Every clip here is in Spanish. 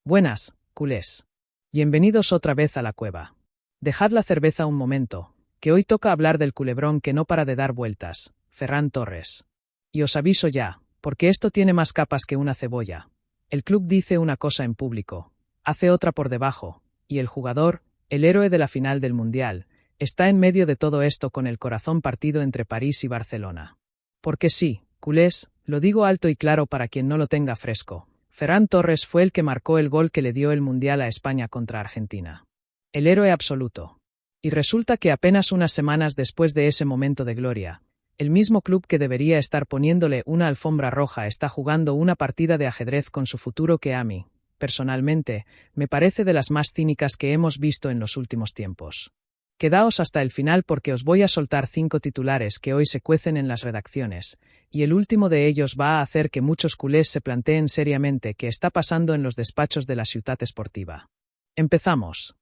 Buenas, culés. Bienvenidos otra vez a la cueva. Dejad la cerveza un momento, que hoy toca hablar del culebrón que no para de dar vueltas, Ferran Torres. Y os aviso ya, porque esto tiene más capas que una cebolla. El club dice una cosa en público, hace otra por debajo, y el jugador, el héroe de la final del Mundial, está en medio de todo esto con el corazón partido entre París y Barcelona. Porque sí, culés, lo digo alto y claro para quien no lo tenga fresco. Ferran Torres fue el que marcó el gol que le dio el Mundial a España contra Argentina. El héroe absoluto. Y resulta que apenas unas semanas después de ese momento de gloria, el mismo club que debería estar poniéndole una alfombra roja está jugando una partida de ajedrez con su futuro que a mí, personalmente, me parece de las más cínicas que hemos visto en los últimos tiempos. Quedaos hasta el final porque os voy a soltar 5 titulares que hoy se cuecen en las redacciones, y el último de ellos va a hacer que muchos culés se planteen seriamente qué está pasando en los despachos de la Ciutat Esportiva. Empezamos.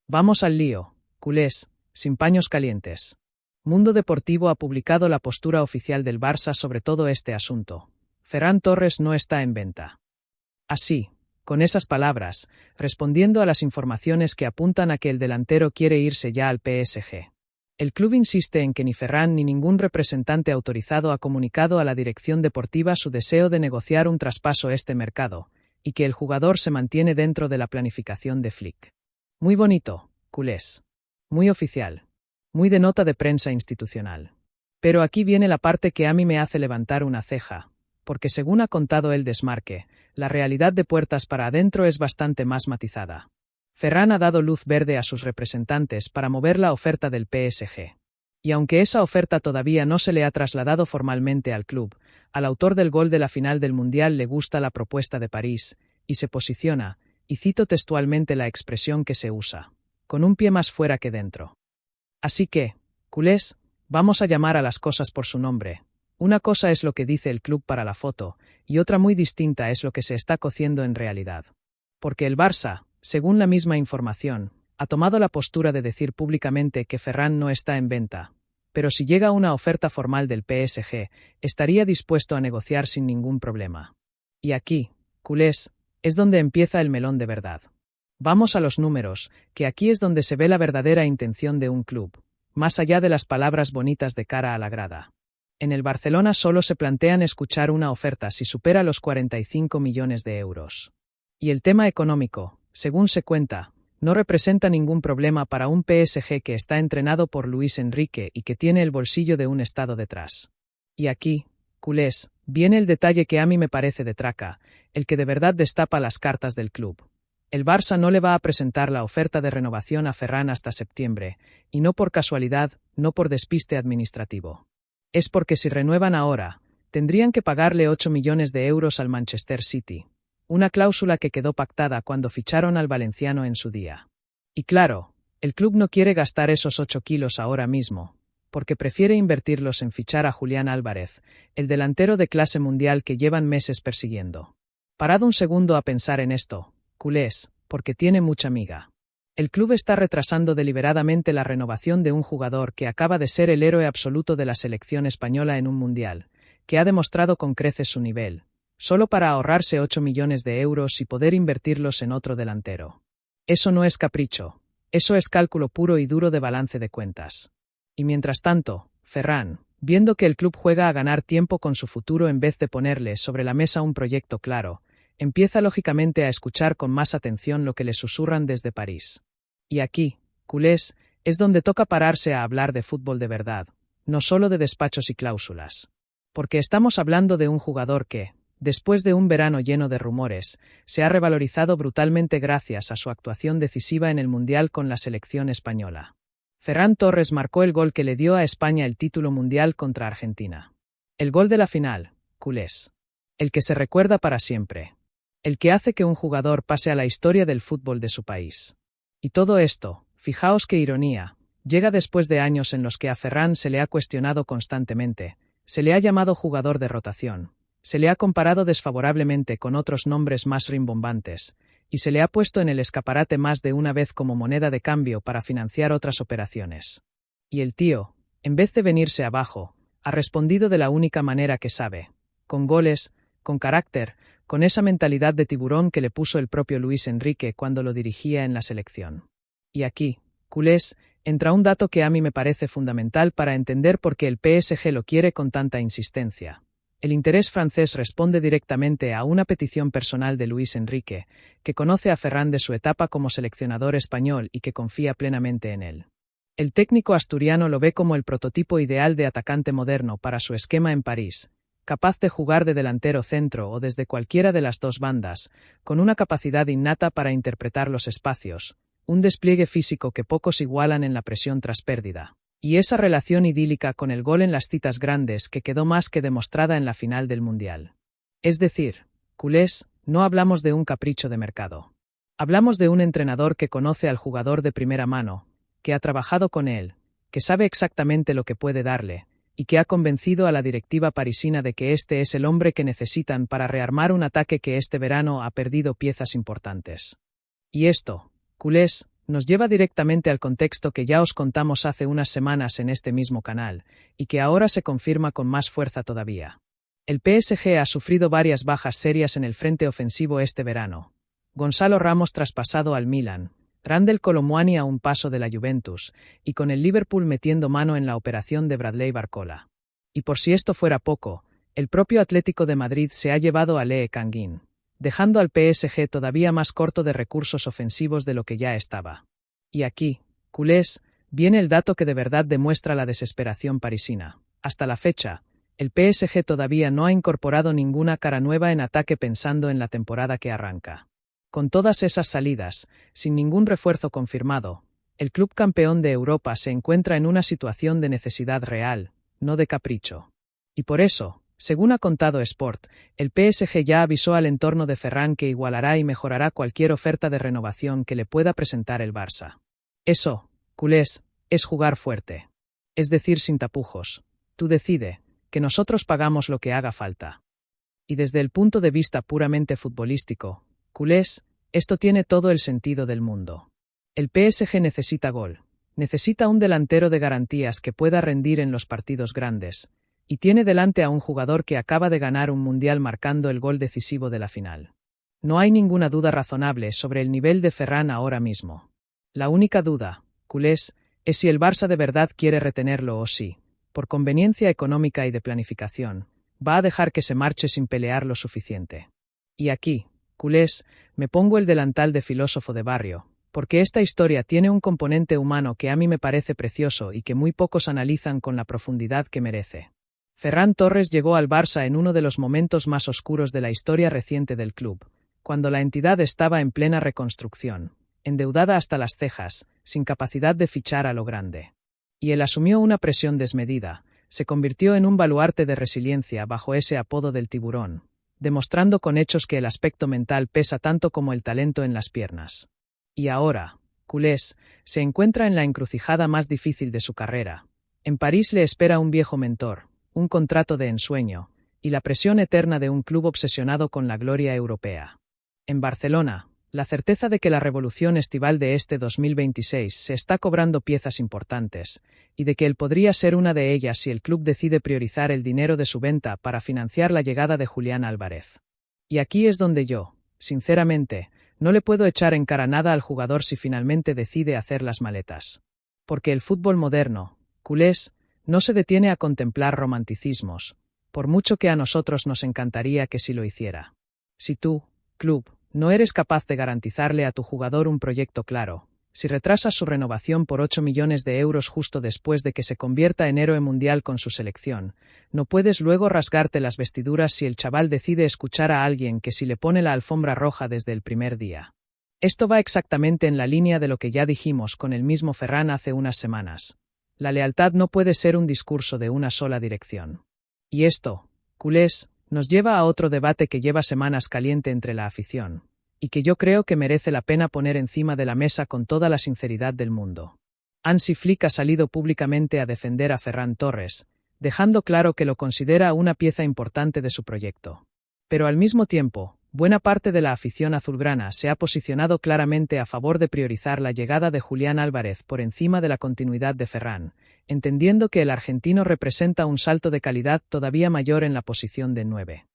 Vamos al lío, culés, sin paños calientes. Mundo Deportivo ha publicado la postura oficial del Barça sobre todo este asunto. Ferran Torres no está en venta. Así, con esas palabras, respondiendo a las informaciones que apuntan a que el delantero quiere irse ya al PSG. El club insiste en que ni Ferran ni ningún representante autorizado ha comunicado a la dirección deportiva su deseo de negociar un traspaso a este mercado, y que el jugador se mantiene dentro de la planificación de Flick. Muy bonito, culés. Muy oficial. Muy de nota de prensa institucional. Pero aquí viene la parte que a mí me hace levantar una ceja, porque según ha contado el Desmarque, la realidad de puertas para adentro es bastante más matizada. Ferran ha dado luz verde a sus representantes para mover la oferta del PSG. Y aunque esa oferta todavía no se le ha trasladado formalmente al club, al autor del gol de la final del Mundial le gusta la propuesta de París, y se posiciona, y cito textualmente la expresión que se usa, con un pie más fuera que dentro. Así que, culés, vamos a llamar a las cosas por su nombre. Una cosa es lo que dice el club para la foto, y otra muy distinta es lo que se está cociendo en realidad. Porque el Barça, según la misma información, ha tomado la postura de decir públicamente que Ferran no está en venta, pero si llega una oferta formal del PSG, estaría dispuesto a negociar sin ningún problema. Y aquí, culés, es donde empieza el melón de verdad. Vamos a los números, que aquí es donde se ve la verdadera intención de un club, más allá de las palabras bonitas de cara a la grada. En el Barcelona solo se plantean escuchar una oferta si supera los 45 millones de euros. Y el tema económico, según se cuenta, no representa ningún problema para un PSG que está entrenado por Luis Enrique y que tiene el bolsillo de un estado detrás. Y aquí, culés, viene el detalle que a mí me parece de traca, el que de verdad destapa las cartas del club. El Barça no le va a presentar la oferta de renovación a Ferran hasta septiembre, y no por casualidad, no por despiste administrativo. Es porque si renuevan ahora, tendrían que pagarle 8 millones de euros al Manchester City, una cláusula que quedó pactada cuando ficharon al valenciano en su día. Y claro, el club no quiere gastar esos 8 kilos ahora mismo, porque prefiere invertirlos en fichar a Julián Álvarez, el delantero de clase mundial que llevan meses persiguiendo. Parad un segundo a pensar en esto, culés, porque tiene mucha miga. El club está retrasando deliberadamente la renovación de un jugador que acaba de ser el héroe absoluto de la selección española en un mundial, que ha demostrado con creces su nivel, solo para ahorrarse 8 millones de euros y poder invertirlos en otro delantero. Eso no es capricho, eso es cálculo puro y duro de balance de cuentas. Y mientras tanto, Ferran, viendo que el club juega a ganar tiempo con su futuro en vez de ponerle sobre la mesa un proyecto claro, empieza lógicamente a escuchar con más atención lo que le susurran desde París. Y aquí, culés, es donde toca pararse a hablar de fútbol de verdad, no solo de despachos y cláusulas. Porque estamos hablando de un jugador que, después de un verano lleno de rumores, se ha revalorizado brutalmente gracias a su actuación decisiva en el Mundial con la selección española. Ferran Torres marcó el gol que le dio a España el título mundial contra Argentina. El gol de la final, culés. El que se recuerda para siempre. El que hace que un jugador pase a la historia del fútbol de su país. Y todo esto, fijaos qué ironía, llega después de años en los que a Ferran se le ha cuestionado constantemente, se le ha llamado jugador de rotación, se le ha comparado desfavorablemente con otros nombres más rimbombantes, y se le ha puesto en el escaparate más de una vez como moneda de cambio para financiar otras operaciones. Y el tío, en vez de venirse abajo, ha respondido de la única manera que sabe, con goles, con carácter, con esa mentalidad de tiburón que le puso el propio Luis Enrique cuando lo dirigía en la selección. Y aquí, culés, entra un dato que a mí me parece fundamental para entender por qué el PSG lo quiere con tanta insistencia. El interés francés responde directamente a una petición personal de Luis Enrique, que conoce a Ferran de su etapa como seleccionador español y que confía plenamente en él. El técnico asturiano lo ve como el prototipo ideal de atacante moderno para su esquema en París, capaz de jugar de delantero centro o desde cualquiera de las dos bandas, con una capacidad innata para interpretar los espacios, un despliegue físico que pocos igualan en la presión tras pérdida, y esa relación idílica con el gol en las citas grandes que quedó más que demostrada en la final del Mundial. Es decir, culés, no hablamos de un capricho de mercado. Hablamos de un entrenador que conoce al jugador de primera mano, que ha trabajado con él, que sabe exactamente lo que puede darle, y que ha convencido a la directiva parisina de que este es el hombre que necesitan para rearmar un ataque que este verano ha perdido piezas importantes. Y esto, culés, nos lleva directamente al contexto que ya os contamos hace unas semanas en este mismo canal, y que ahora se confirma con más fuerza todavía. El PSG ha sufrido varias bajas serias en el frente ofensivo este verano. Gonzalo Ramos traspasado al Milan, Randal Kolo Muani a un paso de la Juventus, y con el Liverpool metiendo mano en la operación de Bradley Barcola. Y por si esto fuera poco, el propio Atlético de Madrid se ha llevado a Lee Kangin, dejando al PSG todavía más corto de recursos ofensivos de lo que ya estaba. Y aquí, culés, viene el dato que de verdad demuestra la desesperación parisina. Hasta la fecha, el PSG todavía no ha incorporado ninguna cara nueva en ataque pensando en la temporada que arranca. Con todas esas salidas, sin ningún refuerzo confirmado, el club campeón de Europa se encuentra en una situación de necesidad real, no de capricho. Y por eso, según ha contado Sport, el PSG ya avisó al entorno de Ferran que igualará y mejorará cualquier oferta de renovación que le pueda presentar el Barça. Eso, culés, es jugar fuerte. Es decir, sin tapujos. Tú decide, que nosotros pagamos lo que haga falta. Y desde el punto de vista puramente futbolístico, culés, esto tiene todo el sentido del mundo. El PSG necesita gol, necesita un delantero de garantías que pueda rendir en los partidos grandes, y tiene delante a un jugador que acaba de ganar un mundial marcando el gol decisivo de la final. No hay ninguna duda razonable sobre el nivel de Ferran ahora mismo. La única duda, culés, es si el Barça de verdad quiere retenerlo o si, por conveniencia económica y de planificación, va a dejar que se marche sin pelear lo suficiente. Y aquí, culés, me pongo el delantal de filósofo de barrio, porque esta historia tiene un componente humano que a mí me parece precioso y que muy pocos analizan con la profundidad que merece. Ferran Torres llegó al Barça en uno de los momentos más oscuros de la historia reciente del club, cuando la entidad estaba en plena reconstrucción, endeudada hasta las cejas, sin capacidad de fichar a lo grande. Y él asumió una presión desmedida, se convirtió en un baluarte de resiliencia bajo ese apodo del tiburón, demostrando con hechos que el aspecto mental pesa tanto como el talento en las piernas. Y ahora, culés, se encuentra en la encrucijada más difícil de su carrera. En París le espera un viejo mentor, un contrato de ensueño, y la presión eterna de un club obsesionado con la gloria europea. En Barcelona, la certeza de que la revolución estival de este 2026 se está cobrando piezas importantes, y de que él podría ser una de ellas si el club decide priorizar el dinero de su venta para financiar la llegada de Julián Álvarez. Y aquí es donde yo, sinceramente, no le puedo echar en cara nada al jugador si finalmente decide hacer las maletas. Porque el fútbol moderno, culés, no se detiene a contemplar romanticismos, por mucho que a nosotros nos encantaría que sí lo hiciera. Si tú, club, no eres capaz de garantizarle a tu jugador un proyecto claro, si retrasas su renovación por 8 millones de euros justo después de que se convierta en héroe mundial con su selección, no puedes luego rasgarte las vestiduras si el chaval decide escuchar a alguien que sí le pone la alfombra roja desde el primer día. Esto va exactamente en la línea de lo que ya dijimos con el mismo Ferran hace unas semanas. La lealtad no puede ser un discurso de una sola dirección. Y esto, culés, nos lleva a otro debate que lleva semanas caliente entre la afición, y que yo creo que merece la pena poner encima de la mesa con toda la sinceridad del mundo. Hansi Flick ha salido públicamente a defender a Ferran Torres, dejando claro que lo considera una pieza importante de su proyecto. Pero al mismo tiempo, buena parte de la afición azulgrana se ha posicionado claramente a favor de priorizar la llegada de Julián Álvarez por encima de la continuidad de Ferran, entendiendo que el argentino representa un salto de calidad todavía mayor en la posición de 9.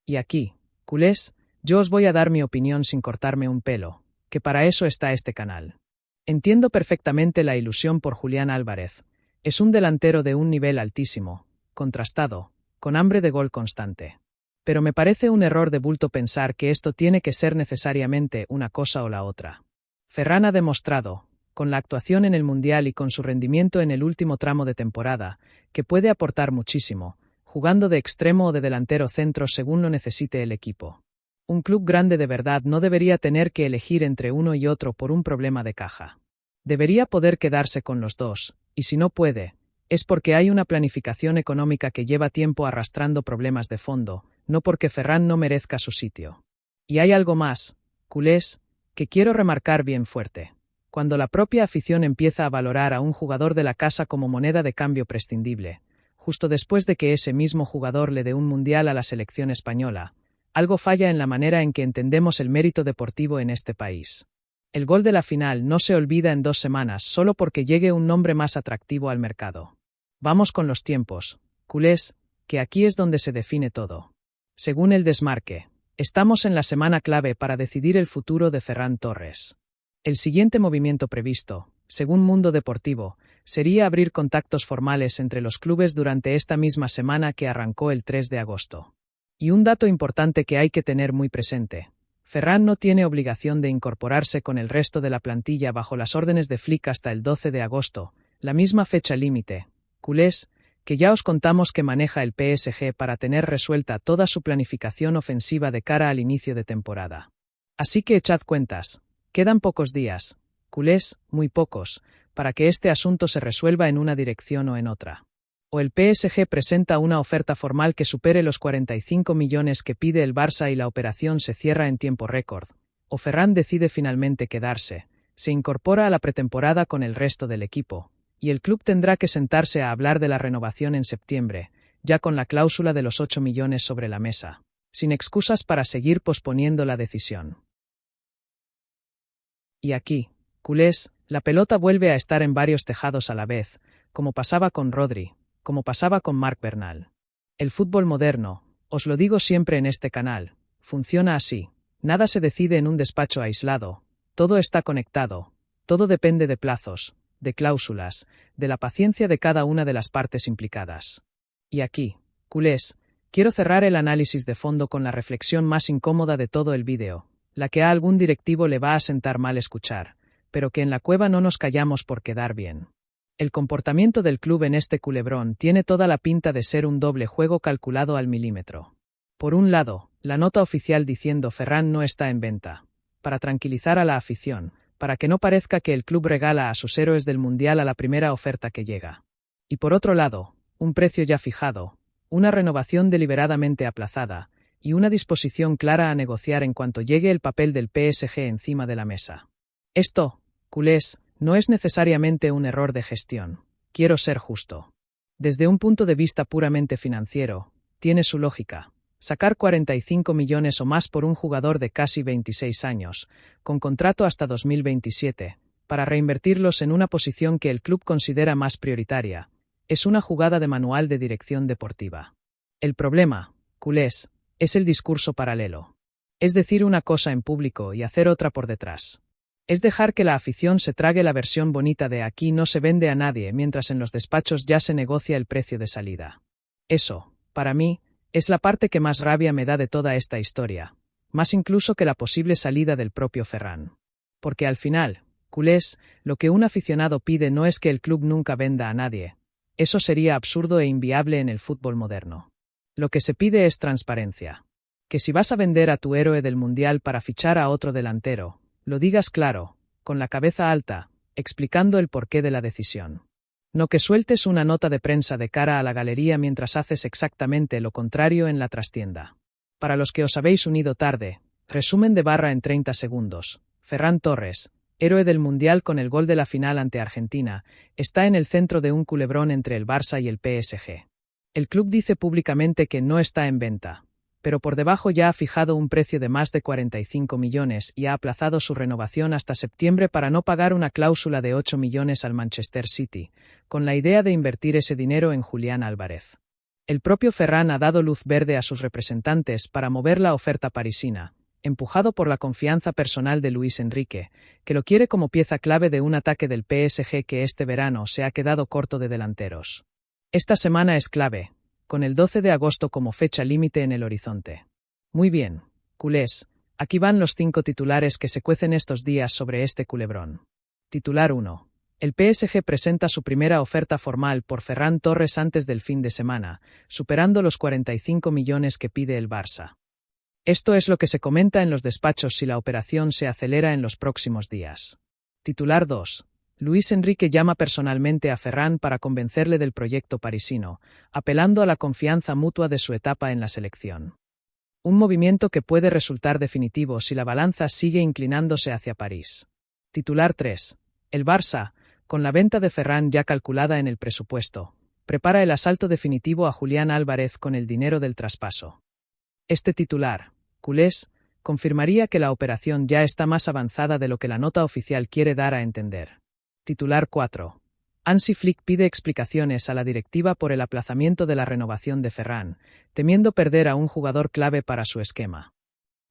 Y aquí, Culés, yo os voy a dar mi opinión sin cortarme un pelo, que para eso está este canal. Entiendo perfectamente la ilusión por Julián Álvarez. Es un delantero de un nivel altísimo, contrastado, con hambre de gol constante. Pero me parece un error de bulto pensar que esto tiene que ser necesariamente una cosa o la otra. Ferran ha demostrado, con la actuación en el Mundial y con su rendimiento en el último tramo de temporada, que puede aportar muchísimo, jugando de extremo o de delantero centro según lo necesite el equipo. Un club grande de verdad no debería tener que elegir entre uno y otro por un problema de caja. Debería poder quedarse con los dos, y si no puede, es porque hay una planificación económica que lleva tiempo arrastrando problemas de fondo, no porque Ferran no merezca su sitio. Y hay algo más, culés, que quiero remarcar bien fuerte. Cuando la propia afición empieza a valorar a un jugador de la casa como moneda de cambio prescindible, justo después de que ese mismo jugador le dé un mundial a la selección española, algo falla en la manera en que entendemos el mérito deportivo en este país. El gol de la final no se olvida en 2 semanas solo porque llegue un nombre más atractivo al mercado. Vamos con los tiempos, culés, que aquí es donde se define todo. Según el Desmarque, estamos en la semana clave para decidir el futuro de Ferran Torres. El siguiente movimiento previsto, según Mundo Deportivo, sería abrir contactos formales entre los clubes durante esta misma semana que arrancó el 3 de agosto. Y un dato importante que hay que tener muy presente. Ferran no tiene obligación de incorporarse con el resto de la plantilla bajo las órdenes de Flick hasta el 12 de agosto, la misma fecha límite, culés, que ya os contamos que maneja el PSG para tener resuelta toda su planificación ofensiva de cara al inicio de temporada. Así que echad cuentas, quedan pocos días, culés, muy pocos, para que este asunto se resuelva en una dirección o en otra. O el PSG presenta una oferta formal que supere los 45 millones que pide el Barça y la operación se cierra en tiempo récord, o Ferran decide finalmente quedarse, se incorpora a la pretemporada con el resto del equipo, y el club tendrá que sentarse a hablar de la renovación en septiembre, ya con la cláusula de los 8 millones sobre la mesa, sin excusas para seguir posponiendo la decisión. Y aquí, culés, la pelota vuelve a estar en varios tejados a la vez, como pasaba con Rodri, como pasaba con Marc Bernal. El fútbol moderno, os lo digo siempre en este canal, funciona así. Nada se decide en un despacho aislado, todo está conectado, todo depende de plazos, de cláusulas, de la paciencia de cada una de las partes implicadas. Y aquí, culés, quiero cerrar el análisis de fondo con la reflexión más incómoda de todo el vídeo, la que a algún directivo le va a sentar mal escuchar, pero que en la cueva no nos callamos por quedar bien. El comportamiento del club en este culebrón tiene toda la pinta de ser un doble juego calculado al milímetro. Por un lado, la nota oficial diciendo Ferran no está en venta, para tranquilizar a la afición, para que no parezca que el club regala a sus héroes del Mundial a la primera oferta que llega. Y por otro lado, un precio ya fijado, una renovación deliberadamente aplazada, y una disposición clara a negociar en cuanto llegue el papel del PSG encima de la mesa. Esto, culés, no es necesariamente un error de gestión. Quiero ser justo. Desde un punto de vista puramente financiero, tiene su lógica. Sacar 45 millones o más por un jugador de casi 26 años, con contrato hasta 2027, para reinvertirlos en una posición que el club considera más prioritaria, es una jugada de manual de dirección deportiva. El problema, culés, es el discurso paralelo. Es decir una cosa en público y hacer otra por detrás. Es dejar que la afición se trague la versión bonita de aquí no se vende a nadie mientras en los despachos ya se negocia el precio de salida. Eso, para mí, es la parte que más rabia me da de toda esta historia, más incluso que la posible salida del propio Ferran. Porque al final, culés, lo que un aficionado pide no es que el club nunca venda a nadie. Eso sería absurdo e inviable en el fútbol moderno. Lo que se pide es transparencia. Que si vas a vender a tu héroe del Mundial para fichar a otro delantero, lo digas claro, con la cabeza alta, explicando el porqué de la decisión. No que sueltes una nota de prensa de cara a la galería mientras haces exactamente lo contrario en la trastienda. Para los que os habéis unido tarde, resumen de barra en 30 segundos. Ferran Torres, héroe del Mundial con el gol de la final ante Argentina, está en el centro de un culebrón entre el Barça y el PSG. El club dice públicamente que no está en venta, pero por debajo ya ha fijado un precio de más de 45 millones y ha aplazado su renovación hasta septiembre para no pagar una cláusula de 8 millones al Manchester City, con la idea de invertir ese dinero en Julián Álvarez. El propio Ferran ha dado luz verde a sus representantes para mover la oferta parisina, empujado por la confianza personal de Luis Enrique, que lo quiere como pieza clave de un ataque del PSG que este verano se ha quedado corto de delanteros. Esta semana es clave, con el 12 de agosto como fecha límite en el horizonte. Muy bien, culés, aquí van los 5 titulares que se cuecen estos días sobre este culebrón. Titular 1. El PSG presenta su primera oferta formal por Ferran Torres antes del fin de semana, superando los 45 millones que pide el Barça. Esto es lo que se comenta en los despachos si la operación se acelera en los próximos días. Titular 2. Luis Enrique llama personalmente a Ferran para convencerle del proyecto parisino, apelando a la confianza mutua de su etapa en la selección. Un movimiento que puede resultar definitivo si la balanza sigue inclinándose hacia París. Titular 3. El Barça, con la venta de Ferran ya calculada en el presupuesto, prepara el asalto definitivo a Julián Álvarez con el dinero del traspaso. Este titular, culés, confirmaría que la operación ya está más avanzada de lo que la nota oficial quiere dar a entender. Titular 4. Hansi Flick pide explicaciones a la directiva por el aplazamiento de la renovación de Ferran, temiendo perder a un jugador clave para su esquema.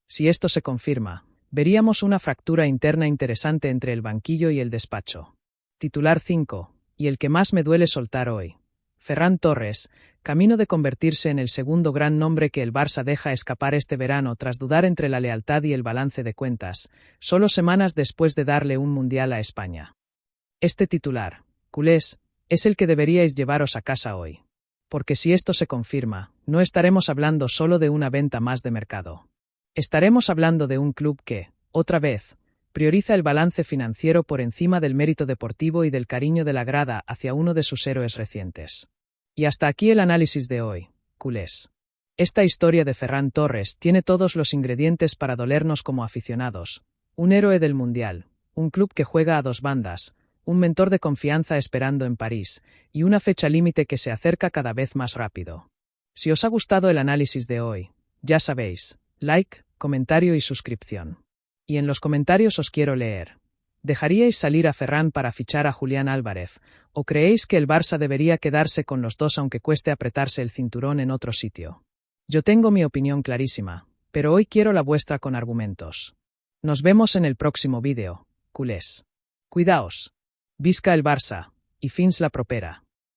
Si esto se confirma, veríamos una fractura interna interesante entre el banquillo y el despacho. Titular 5, y el que más me duele soltar hoy. Ferran Torres, camino de convertirse en el segundo gran nombre que el Barça deja escapar este verano tras dudar entre la lealtad y el balance de cuentas, solo semanas después de darle un mundial a España. Este titular, culés, es el que deberíais llevaros a casa hoy. Porque si esto se confirma, no estaremos hablando solo de una venta más de mercado. Estaremos hablando de un club que, otra vez, prioriza el balance financiero por encima del mérito deportivo y del cariño de la grada hacia uno de sus héroes recientes. Y hasta aquí el análisis de hoy, culés. Esta historia de Ferran Torres tiene todos los ingredientes para dolernos como aficionados. Un héroe del Mundial, un club que juega a dos bandas, un mentor de confianza esperando en París, y una fecha límite que se acerca cada vez más rápido. Si os ha gustado el análisis de hoy, ya sabéis, like, comentario y suscripción. Y en los comentarios os quiero leer. ¿Dejaríais salir a Ferran para fichar a Julián Álvarez, o creéis que el Barça debería quedarse con los dos aunque cueste apretarse el cinturón en otro sitio? Yo tengo mi opinión clarísima, pero hoy quiero la vuestra con argumentos. Nos vemos en el próximo vídeo, culés. Cuidaos. Visca el Barça, i fins la propera.